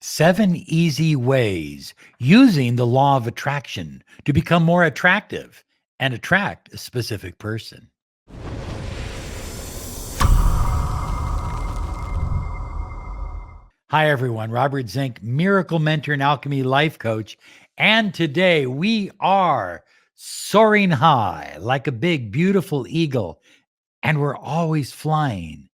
7 easy ways using the law of attraction to become more attractive and attract a specific person. Hi, everyone. Robert Zink, miracle mentor and alchemy life coach. And today we are soaring high like a big, beautiful eagle. And we're always flying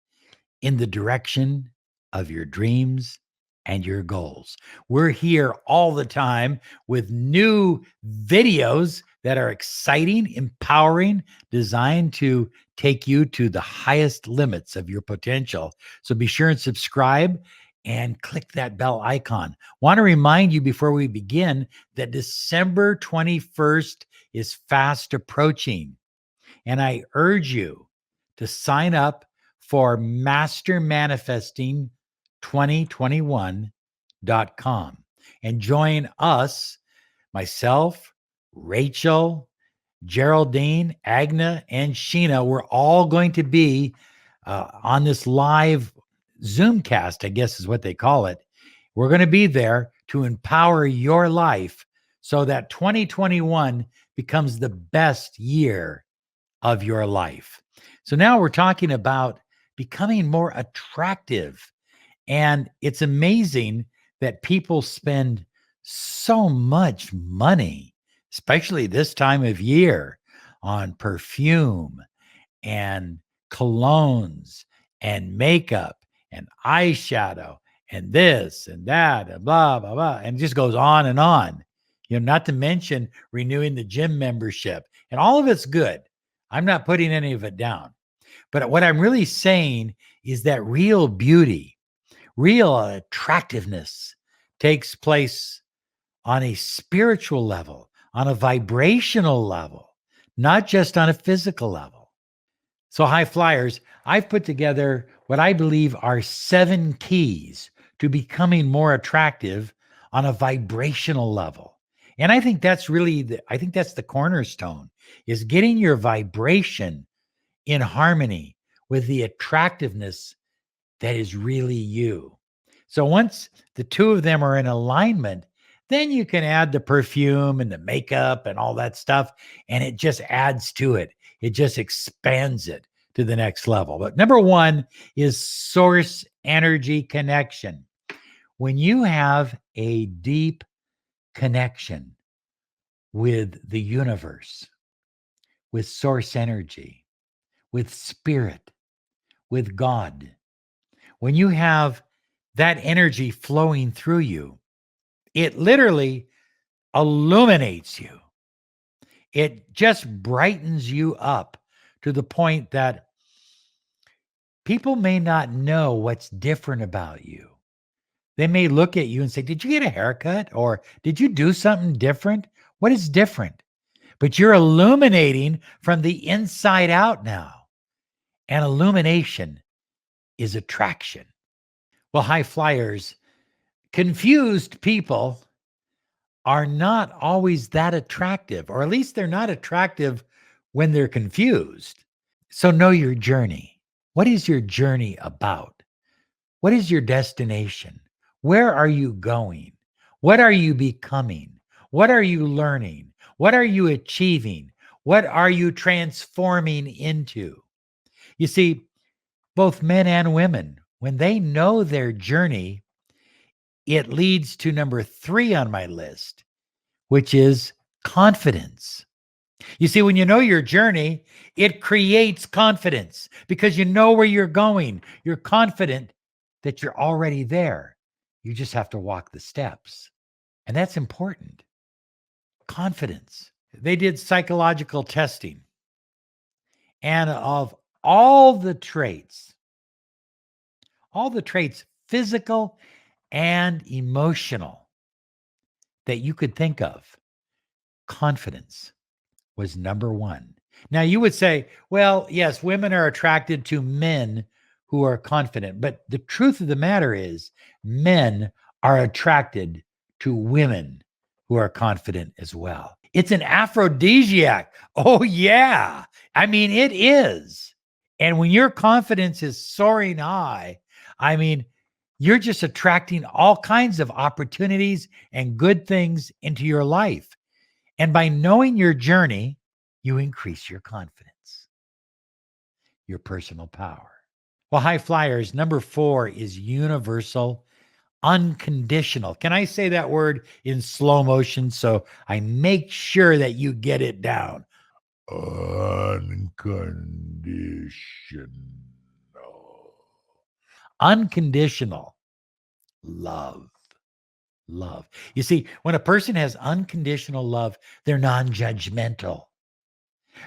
in the direction of your dreams and your goals. We're here all the time with new videos that are exciting, empowering, designed to take you to the highest limits of your potential. So be sure and subscribe and click that bell icon. Want to remind you before we begin that December 21st is fast approaching. And I urge you to sign up for mastermanifesting2021.com and join us, myself, Rachel, Geraldine, Agna, and Sheena. We're all going to be on this live Zoomcast, I guess is what they call it. We're going to be there to empower your life so that 2021 becomes the best year of your life. So now we're talking about becoming more attractive. And it's amazing that people spend so much money, especially this time of year, on perfume and colognes and makeup and eyeshadow and this and that and blah, blah, blah. And it just goes on and on. Not to mention renewing the gym membership. And all of it's good. I'm not putting any of it down. But what I'm really saying is that real beauty, real attractiveness takes place on a spiritual level, on a vibrational level, not just on a physical level. So high flyers, I've put together what I believe are 7 keys to becoming more attractive on a vibrational level. And I think that's really that's the cornerstone, is getting your vibration in harmony with the attractiveness that is really you. So once the two of them are in alignment, then you can add the perfume and the makeup and all that stuff, and it just adds to it. It just expands it to the next level. But number 1 is source energy connection. When you have a deep connection with the universe, with source energy, with spirit, with God, when you have that energy flowing through you, it literally illuminates you. It just brightens you up to the point that people may not know what's different about you. They may look at you and say, "Did you get a haircut?" Or "Did you do something different?" What is different? But you're illuminating from the inside out now. And illumination is attraction. Well, high flyers, confused people are not always that attractive, or at least they're not attractive when they're confused. So know your journey. What is your journey about? What is your destination? Where are you going? What are you becoming? What are you learning? What are you achieving? What are you transforming into? You see, both men and women, when they know their journey, it leads to number 3 on my list, which is confidence. You see, when you know your journey, it creates confidence because you know where you're going. You're confident that you're already there. You just have to walk the steps. And that's important. Confidence. They did psychological testing. And of all the traits, physical and emotional, that you could think of, confidence was number 1. Now you would say, well, yes, women are attracted to men who are confident, but the truth of the matter is men are attracted to women who are confident as well. It's an aphrodisiac. Oh yeah. I mean, it is. And when your confidence is soaring high, I mean, You're just attracting all kinds of opportunities and good things into your life. And by knowing your journey, you increase your confidence, your personal power. Well, high flyers, number 4 is universal, unconditional. Can I say that word in slow motion so I make sure that you get it down? Unconditional. Unconditional love. Love. You see, when a person has unconditional love, they're non judgmental.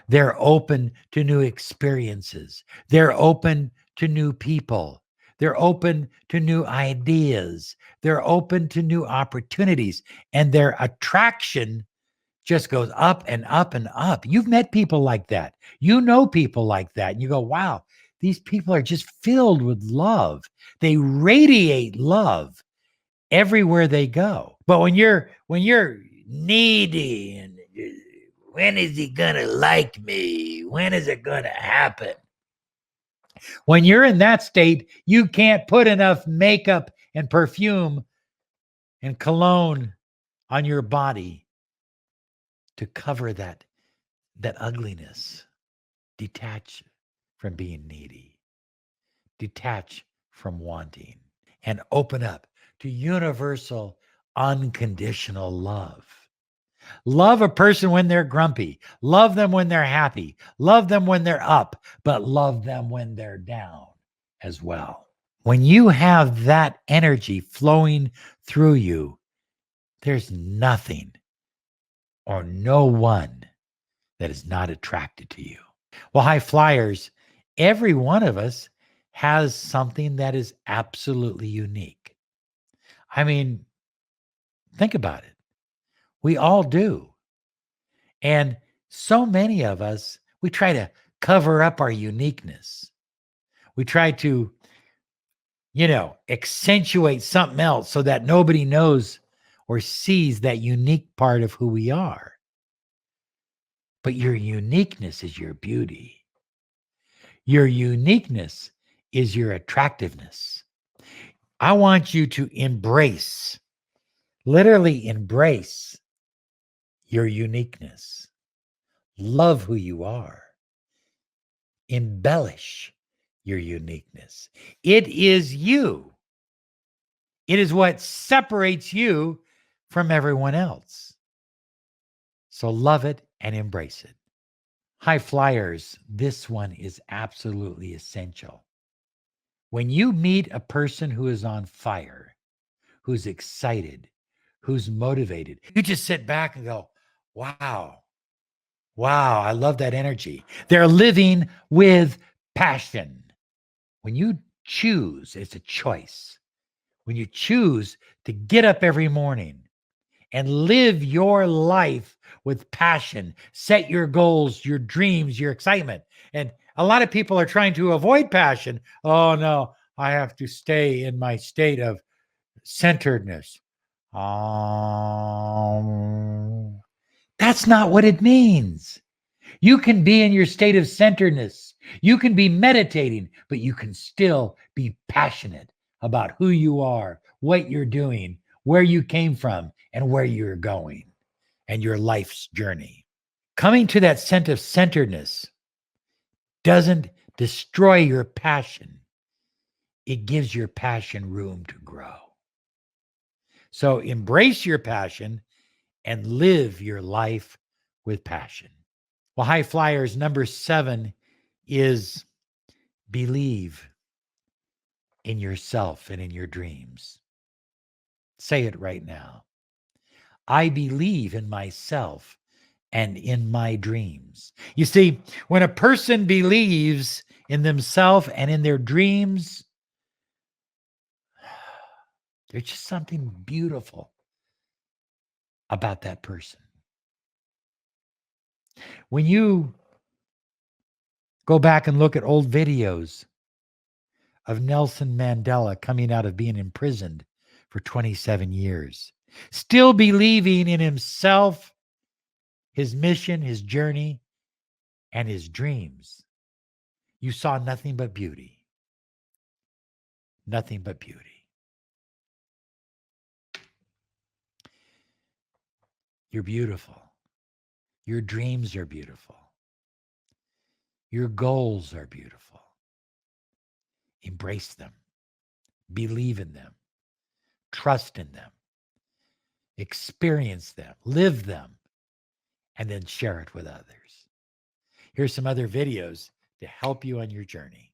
They're open to new experiences. They're open to new people. They're open to new ideas. They're open to new opportunities. And their attraction just goes up and up and up. You've met people like that. You know people like that. And you go, wow, these people are just filled with love. They radiate love everywhere they go. But when you're needy and when is he gonna like me? When is it gonna happen? When you're in that state, you can't put enough makeup and perfume and cologne on your body to cover that ugliness. Detach from being needy. Detach from wanting and open up to universal unconditional love. Love a person when they're grumpy. Love them when they're happy. Love them when they're up, but love them when they're down as well. When you have that energy flowing through you, there's nothing or no one that is not attracted to you. Well, high flyers, every one of us has something that is absolutely unique. I mean, think about it. We all do. And so many of us, we try to cover up our uniqueness. We try to, accentuate something else so that nobody knows or sees that unique part of who we are. But your uniqueness is your beauty. Your uniqueness is your attractiveness. I want you to embrace, literally embrace your uniqueness. Love who you are. Embellish your uniqueness. It is you. It is what separates you from everyone else. So love it and embrace it. High flyers, this one is absolutely essential. When you meet a person who is on fire, who's excited, who's motivated, you just sit back and go, wow, wow, I love that energy. They're living with passion. When you choose, it's a choice. When you choose to get up every morning and live your life with passion, set your goals, your dreams, your excitement. And a lot of people are trying to avoid passion. Oh, no, I have to stay in my state of centeredness. That's not what it means. You can be in your state of centeredness. You can be meditating, but you can still be passionate about who you are, what you're doing, where you came from, and where you're going, and your life's journey. Coming to that sense of centeredness doesn't destroy your passion, it gives your passion room to grow. So embrace your passion and live your life with passion. Well, high flyers, number 7 is believe in yourself and in your dreams. Say it right now. I believe in myself and in my dreams. You see, when a person believes in themselves and in their dreams, there's just something beautiful about that person. When you go back and look at old videos of Nelson Mandela coming out of being imprisoned for 27 years, still believing in himself, his mission, his journey, and his dreams, you saw nothing but beauty. Nothing but beauty. You're beautiful. Your dreams are beautiful. Your goals are beautiful. Embrace them. Believe in them. Trust in them. Experience them. Live them. And then share it with others. Here's some other videos to help you on your journey.